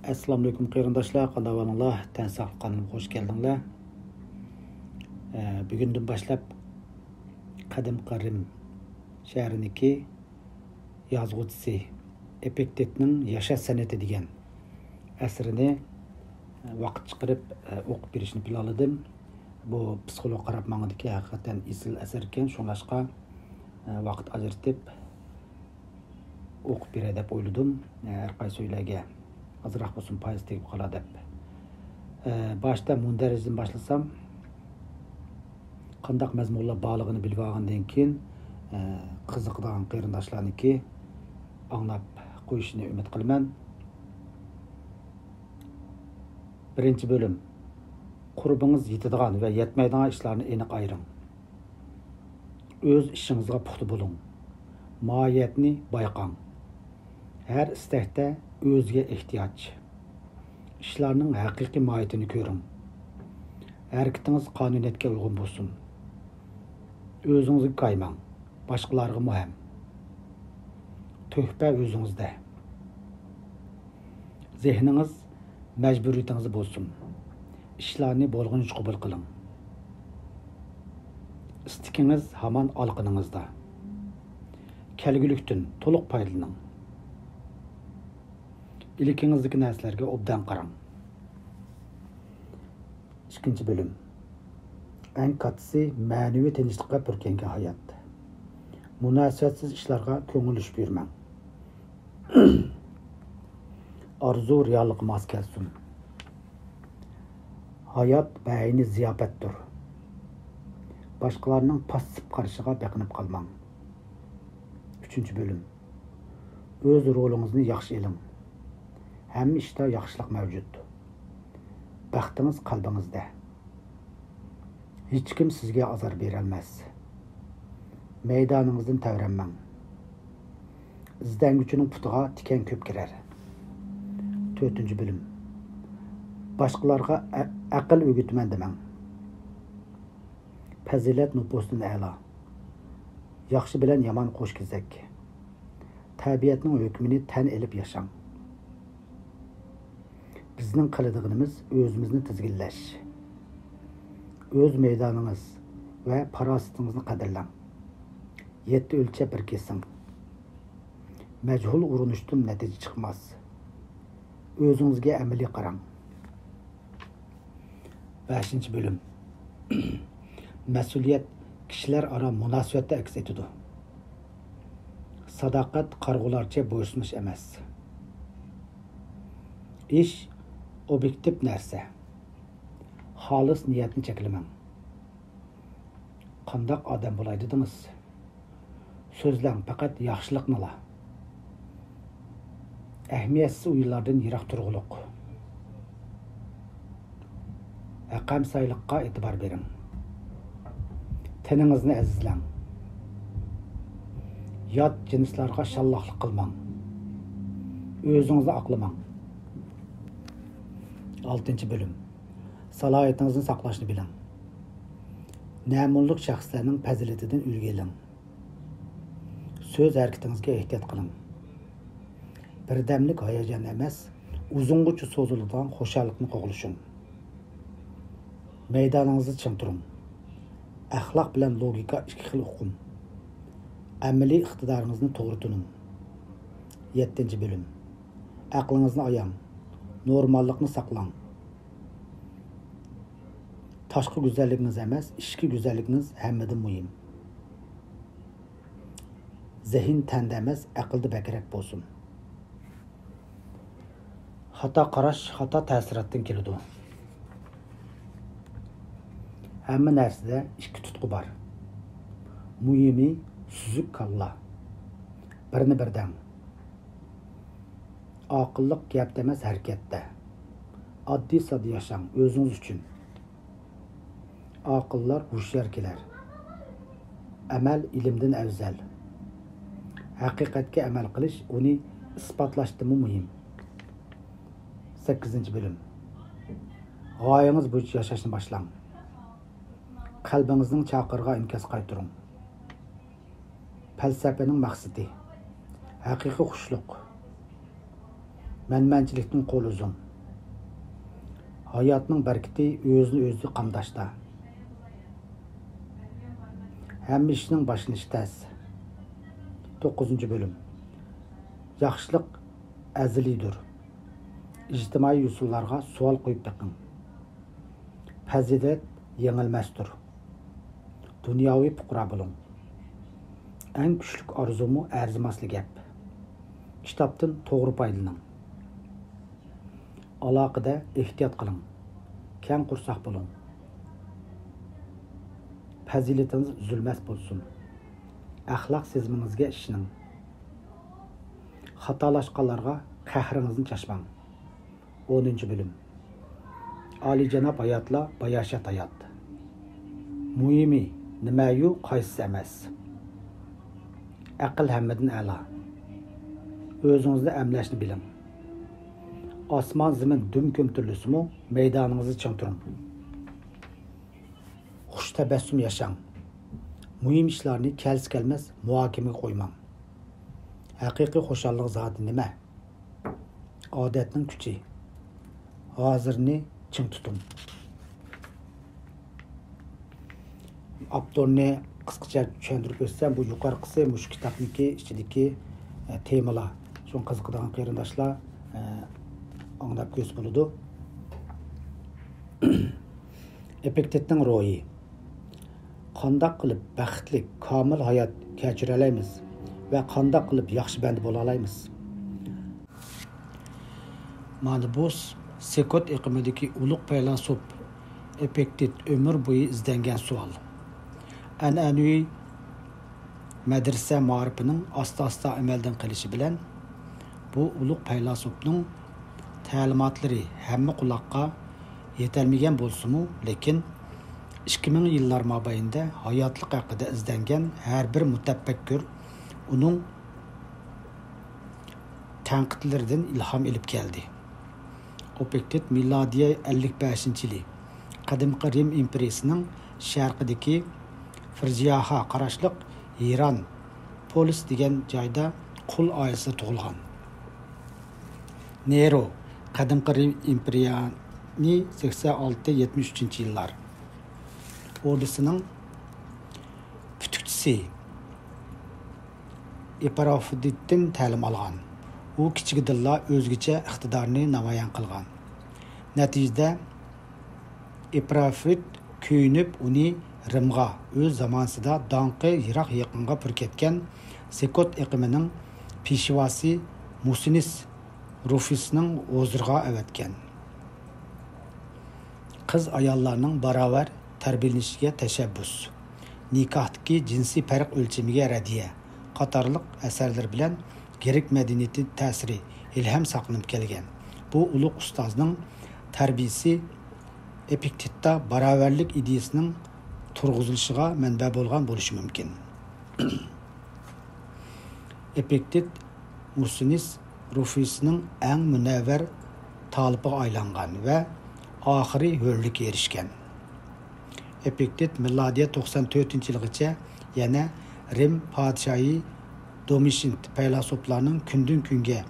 Assalamu alaikum qarindoshlar, qanday bo'linglar? Tan saqlanim hoş geldinglar. Bugundan boshlab Qadim Qarim shahriniki yozuvchisi Epiktetning Yashash san'ati degan asrini vaqt chiqarib o'qib berishni planladim. Bu psixolog qarab mangdiki haqiqatan isil asar ekan, shunlashqa vaqt ajratib o'qib beray deb o'yladim. Har qaysi o'ylarga azroq bo'lsin foiz tegib qoladi deb. Boshda mundarijdan boshlasam, qandaq mazmunlar borligini bilib olgandan keyin qiziqadigan qarindoshlarniki anglab qo'yishini umid qilaman. Birinchi bölüm. Qurbingiz yetadigan va yetmaydigan ishlarni aniq ayring. O'z ishingizga puxta bo'ling. Mohiyatni bayqang. Her istakda o'zga ehtiyoj. İşlarning haqiqiy mohiyatini ko'ring. Harakatingiz qonuniyatga uyg'un bo'lsin. O'zingizga qaymang. Boshqalarga muhim. Tuhfa o'zingizda. Zehningiz majburiyatingiz bo'lsin. İşlarni bo'lg'unicha qabul qiling. İstikiniz hamon olqiningizda. Kelgulikdan to'liq foydalaning. İlkinizdeki narsalarga obdan qarang. İkinci bölüm. En katısı ma'naviy tinchlikqa purkangan hayot. Munosabatsiz ishlarga ko'ngil ish bermang. Arzu reallik mos kelsin. Hayot bayni ziyofatdir. Boshqalarning passiv qarashiga beqinib qolmang. 3. bölüm. O'z rolingizni yaxshi eling. Hamma ishda yaxshilik mavjud. Baxtingiz qalbingizda. Hech kim sizga azor bera olmas. Maydoningizdan tavranmang. Izlanguchining putiga tikan ko'p kirar. 4. bölüm. Başqalarga aql o'rgatman demang. Fazilat nupusdan a'lo. Yaxshi bilan yomon qo'sh kizak. Tabiatning hukmini tan elib yashang. Bizning qiladiganimiz o'zimizni tizginlash. O'z maydoningiz va farositingizni qadrlang. 7 o'lchab bir kesing. Majhul urinishdan natija chiqmas. O'zingizga amaliy qarang. 5. bölüm. Mas'uliyat kishilar aro munosabatda aks etadi. Sadoqat qarg'ularcha bo'ysunish emas. Ish obyektiv narsa. Xolis niyatni cheklamang. Qandaq odam bo'laydingiz? So'zlang faqat yaxshiliknila. Ahamiyatsiz o'yinlardan yiroq turg'uliq. Aqam sayliqqa e'tibor bering. Teningizni azizlang. Yot jinslarga shalloqlik qilmang. O'zingizni aqlamang. 6. bölüm. Salohiyatinizni saqlashni biling. Namunliq shaxslarning fazilatidan ulgu oling. So'z harakatingizga ehtiyot qiling. Birdamlik hayajon emas, uzungacha so'ziladigan xo'shallikni qo'g'lishing. Maydoningizni ching turing. Axloq bilan logika ikki xil hukm. Amaliy iqtidoringizni to'g'ri tuting. 7. bölüm. Aqlingizni ayang. Normallikni saqlang. Tashqi go'zalligingiz emas, ichki go'zalligingiz hammadan muhim. Zehn tanda emas, aqlda bakrak bo'lsin. Xato qarash, xato ta'sirotdan keladi. Hamma narsada ikki tutqu bor. Muhimi suzuk kalla. Birini birdan. Aqillik gapda emas, harakatda. Oddiy sodda yashang o'zingiz uchun. Aqillar hushyor kelar. Amal ilmdan afzal. Haqiqatga amal qilish uni isbotlashdan muhim. 8. bölüm. G'oyangiz bo'yicha yashashni boshlang. Qalbingizning chaqirig'iga inkas qaytaring. Falsafaning maqsadi haqiqiy xushluq. Mənmənçilikdən qol uzun. Hayatның bərkəti özünü özü qamdaşda. Həmmə işinin başlanışı təs. 9-cu bölüm. Yaxşılıq əzilidir. İctimai üsullarga sual qoyub baxın. Fəzilət yengilməsdir. Dunyoviy puqra bo'lin. Ən küçlük arzumu ərzimaslı gəp. Kitapdan to'g'ri foydalaning. Aloqada ehtiyot qiling. Kang qursoq bo'ling. Faziletiniz üzülməz bo'lsin. Axloq sezmingizga ishining. Xatolashqanlarga qahringizni chashmang. 10-cu bölüm. Alicənab hayatla bayashat hayat. Muhimi nimayu qaysi emas. Aql hammadan a'lo. O'zingizni amlashni biling. Osmon zamin dum ko'mtirilsimi, maydoningizni ching turing. Xush tabassum yashang. Muhim ishlarni kelsi kelmas muhokamaga qo'ymang. Haqiqiy xushallik zoti nima? Odatning kuchi. Hozirni ching tuting. Avtorni qisqacha tushuntirib o'tsam, bu yuqorqisi mush kitobniki ichidagi temalar. Şun qiziqadigan qarindoshlar anglab ko'z bo'ladi. Epiktetning ro'yi. Qandoq qilib baxtli, komil hayot kechira olamiz va qandoq qilib yaxshi banda bo'la olamiz? Mana bu Sekot iqlimidagi ulug' faylasuf Epiktet ömür bo'yi izlangan savol. An'anaviy madrasa ma'rifining asta-asta amaldan qilishi bilan bu ulug' faylasufning ta'limotlari hamma quloqqa yetolmagan bo'lsa-mu, lekin 2000 yillar mobaynida hayotlik haqida izlangan har bir mutafakkur uning tanqidlaridan ilhom olib keldi. Epiktet milodiy 55-yili qadimgi Rim imperiyasining sharqidagi Firziyaha qarashliq Iran Polis degan joyda qul oilasi tug'ilgan. Nero qadimgi Rim imperiyani 86-73 yillar ordisining putukchisi Epafroditdan ta'lim olgan. U kichigidilla o'zgacha iqtidorni namoyon qilgan. Natijada Epafrodit kuyinib uni Rimga o'z zamonasida donqi yiroq yaqinga purketgan Sekot iqlimining peshvosi Musinis Rufusning o'zirga avatgan. Qiz ayollarning barobar tarbiyalanishiga tashabbus, nikohdagi jinsiy farq o'lchamiga radiya qatorliq asarlar bilan Grek madaniyati ta'siri ilhom saqlanib kelgan. Bu ulug' ustozning tarbiyasi Epiktetda barobarlik ideyasining turg'izilishiga manba bo'lgan bo'lishi mumkin. Epiktet Musinis Rufusning eng munavvar talibiga aylangan va oxiri hurlikka erishgan. Epiktet milodiy 94-yilgacha yana Rim podshohi Domitsient faylasuflarning kundan kunga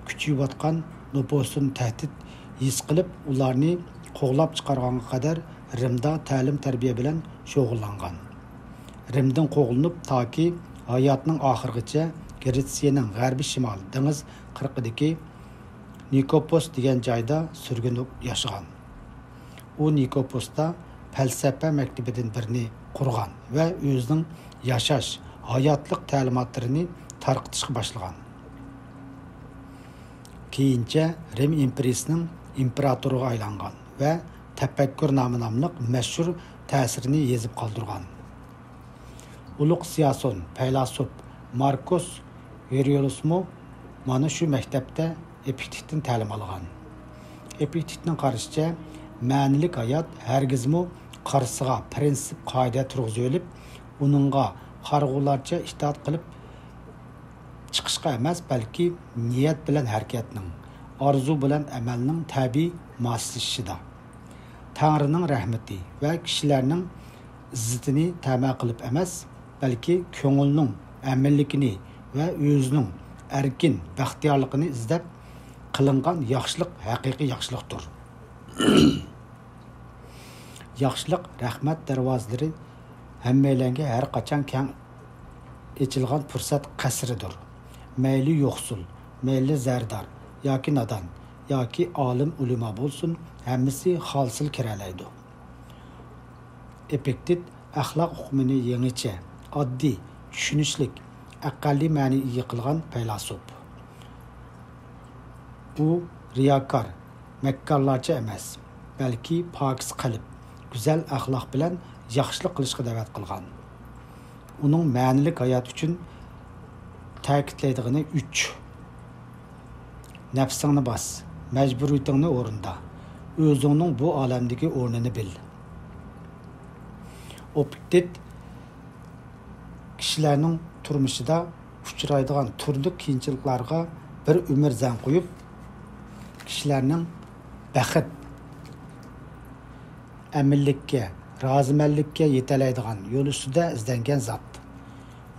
kuchayotgan nüfusini tahdid his qilib, ularni qo'g'lab chiqarganga qadar Rimda ta'lim tarbiya bilan shug'ullangan. Rimdan qo'g'linib toki hayotning oxirigacha Gretsiyaning g'arbiy shimol dengiz qirg'idagi Nikopos degan joyda surgunib yashagan. U Nikoposda falsafa maktabidan birini qurgan va o'zining yashash, hayotlik ta'limotlarini tarqitishga boshlagan. Keyincha Rim imperiyasining imperatoriga aylangan va tafakkur nomli mashhur ta'sirini yezib qoldirgan. Ulug' siyoson faylasuf Markus Aureliusmu mana shu maktabda Epiktetdan ta'lim olgan. Epiktetning qarashicha ma'nilik hayot hargizmi qarsiga prinsip qoida turg'izib olib, uningga qarg'ularcha itoat qilib chiqishga emas, balki niyat bilan harakatning, orzu bilan amalning tabiiy moslashishida. Tangrining rahmati va kishilarning izzatini ta'ma qilib emas, balki ko'ngilning amallikini va o'zining erkin baxtiyorligini izlab qılingan yaxşılıq haqiqiy yaxşılıqdır. Yaxşılıq rəhmət dərvazları həmməyləngə hər qaçan kən açılğan fürsət qəsridir. Məyli yoxsul, məyli zərdar, yoki nadan, yoki alim ulema bolsun, həmmisi xalsil kirəlaydı. Epiktet əxlaq hukmini yeniçə, addi, düşünüşlük, əqqalli məni iyi qılğan feylasuf. Bu riyakar, məkkarlarca emas, bəlkə pakiz qalib, güzel əxlaq bilən yaxşılıq qılışqa dəvət qılğan. Onun mənilik hayat üçün təkidləydiğini 3. Nəfsini bas, məcburiyyətini orunda, özünün bu aləmdəki ornunu bil. Epiktet kişilərinin turmuşida uçuraydıgan türlü kiyinçiliklarga bir ömür zən qoyub, kişilərinin bəxit, əmillikə, razıməllikə yetələydigan yol üstüdə izlənген zat.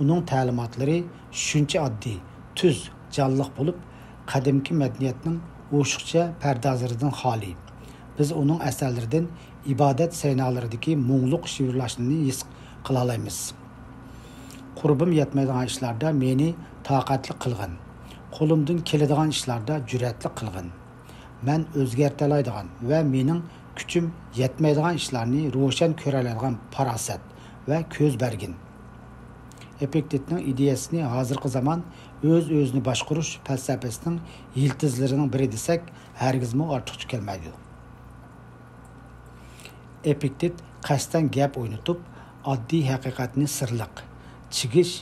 Onun təlimatları şuncha addi, tüz, canlıq bulub, qədimki mədəniyyətinin oşuqca pərdazlarından xali. Biz onun əsərlərdən ibadət səynalarındakı muğluq şiirlaşını his qılalayımız. Qurbum yetməydiğən işlərdə meni taqatlı qılğın. Qolumdan keladigan işlərdə cürətli qılğın. Mən özgərtəlaydigan və mening küçüm yetməydiğən işlərni roşan körəlaydigan parasət və köz bərgin. Epiktetning ideyasini hazırkı zaman öz-özünü başquruş fəlsəfəsinin yıldızlarının biri desək, hərgizmi artıqçı kelməydi. Epiktet qəsdən gəp oynatıb, addi həqiqətini sırlıq, çigiş,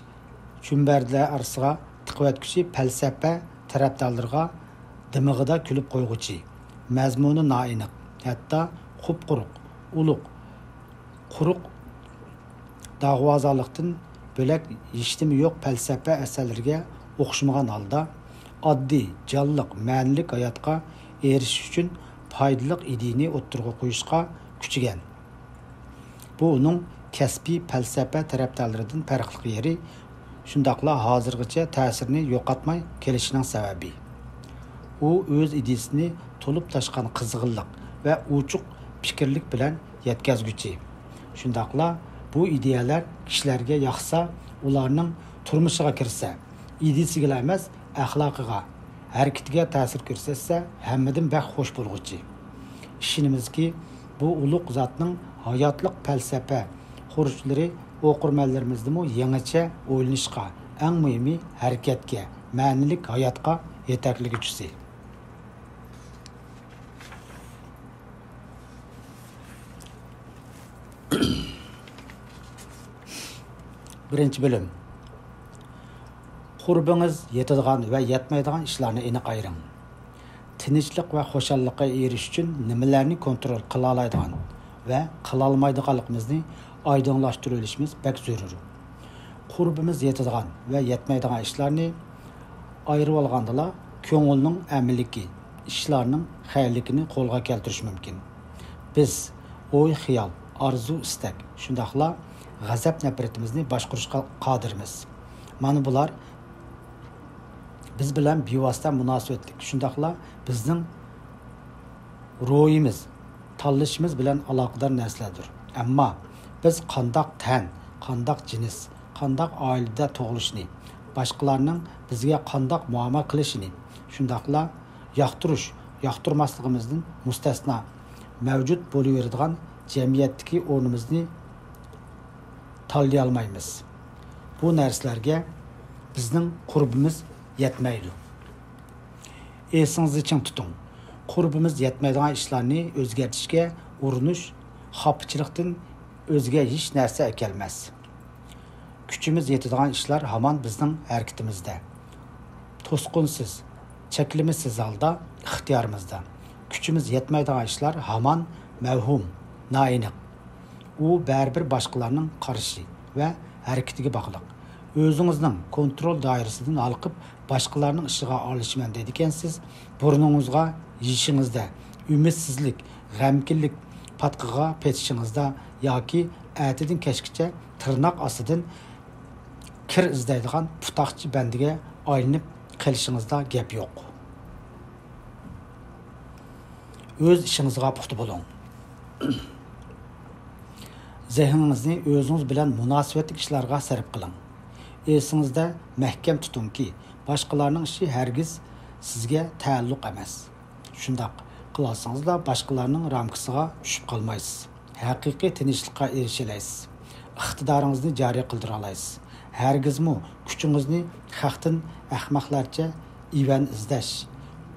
çümbərdilər arasıga tıqıvətküsü fəlsəfə tərəfdarlarga dimig'ida kulib qo'yg'uchi, mazmuni noaniq, hatto qupquruq, uluq, quruq da'vozalikdan bo'lak yishtimi yo'q falsafa asarlariga o'xshamagan holda oddiy, jonliq, ma'nilik hayotga erishish uchun foydali ideyani o'ttirg'a qo'yishga kuchigan. Bu uning kasbiy falsafa tarafdorlaridan farqli yeri, shundaqla hozirgacha ta'sirini yo'qotmay kelishining sababi. U o'z ideyasini to'lib taşqan qizg'inlik va uchuq fikrlik bilan yetkazguchi. Shundaqla bu ideyalar kishilarga yoqsa, ularning turmushiga kirsa, ideyasiga emas, axloqiga, harakatiga ta'sir ko'rsatsa, hammadan bax xo'sh bo'lguchi. Ishonimizki, bu ulug' zotning hayotlik falsafa xurujlari o'qirmanlarimizning yangicha o'ylanishga, eng muhimi harakatga, ma'nilik hayotga yetakligüchisi. Birinci bölüm. Qurbingiz yetadigan va yetmaydigan ishlarni aniq ayring. Tinchlik va xo'shallikqa erish uchun nimalarni kontrol qila oladigan va qila olmaydiganligimizni oydinlashtirishimiz bek zarur. Qurbimiz yetadigan va yetmaydigan ishlarni ayırıb olgandala ko'ngilning amilligi, ishlarning xayrligini qo'lga keltirish mumkin. Biz o'y, xiyol, arzu, istak, shundaqla g'azab nafratimizni boshqarishga qodirmiz. Mana bular biz bilan bevosita munosabatlik, shundaqla bizning ruhimiz, tanlashimiz bilan aloqador narsalardir. Ammo biz qandoq tan, qandoq jinis, qandoq oilada tug'ilishni, boshqalarning bizga qandoq muomala qilishini, shundaqla yoqtirish, yoqtirmasligimizdan mustasno mavjud bo'laveradigan jamiyatdagi o'rnimizni tanlay olmaymiz. Bu narsalarga bizning qurbimiz yetmaydi. Esingizni ching tuting. Qurbimiz yetmaydigan ishlarni o'zgartirishga urinish xafichilikdan o'zga hech narsa kelmas. Kuchimiz yetadigan ishlar hamon bizning harakatimizda. To'sqinsiz, cheklimisiz holda ixtiyorimizda. Kuchimiz yetmaydigan ishlar hamon mavhum, noaniq. U baribir boshqalarning qarashi va harakatiga bog'liq. O'zingizning kontrol doirasidan olqib boshqalarning ishiga olishman deydigansiz, burningizga yeyishingizda, umidsizlik, g'amkinlik patqiga petishingizda yoki atidan kechgacha tirnoq ostidan kir izlaydigan putaqchi bandiga aylanib qilishingizda gap yo'q. Öz işinizga puxta boling. Zehningizni o'zingiz bilan munosabatli ishlarga sarf qiling. Esingizda mahkam tutingki, boshqalarning ishi hargiz sizga taalluq emas. Shundoq qilsangizlar boshqalarning ramkasiga tushib qolmaysiz. Haqiqiy tinchlikqa erishalaysiz. Iqtidoringizni joriy qildira olasiz. Hargizmi kuchingizni xalqdan ahmoqlarcha ivan izlash,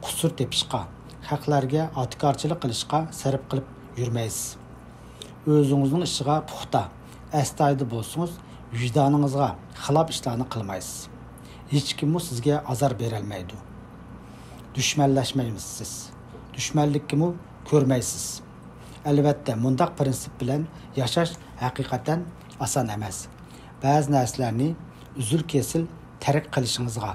qusur tepishqa, haqlarga otkorchilik qilishga sarf qilib yurmaysiz. O'zingizning ishiga puxta, astoydil bo'lsangiz, vijdoningizga xilof ishlarni qilmaysiz. Hech kim sizga azor bera olmaydi. Dushmanlashmaysiz siz. Dushmanlikni ko'rmaysiz. Albatta, mundaq prinsip bilan yashash haqiqatan oson emas. Ba'zi narsalarni uzul kesil tark qilishingizga,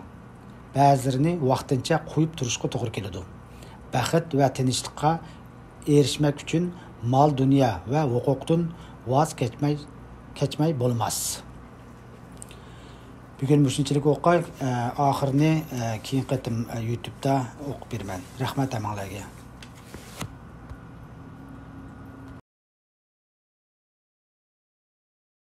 ba'zilarini vaqtincha qo'yib turishga to'g'ri keladi. Baxt va tinchlikqa erishmak uchun mol dunyo va huquqdan voz kechmay bo'lmas. Bugun shunchalik o'qay, oxirini keyin qatim YouTube'da o'qib beraman. Rahmat hammalarga.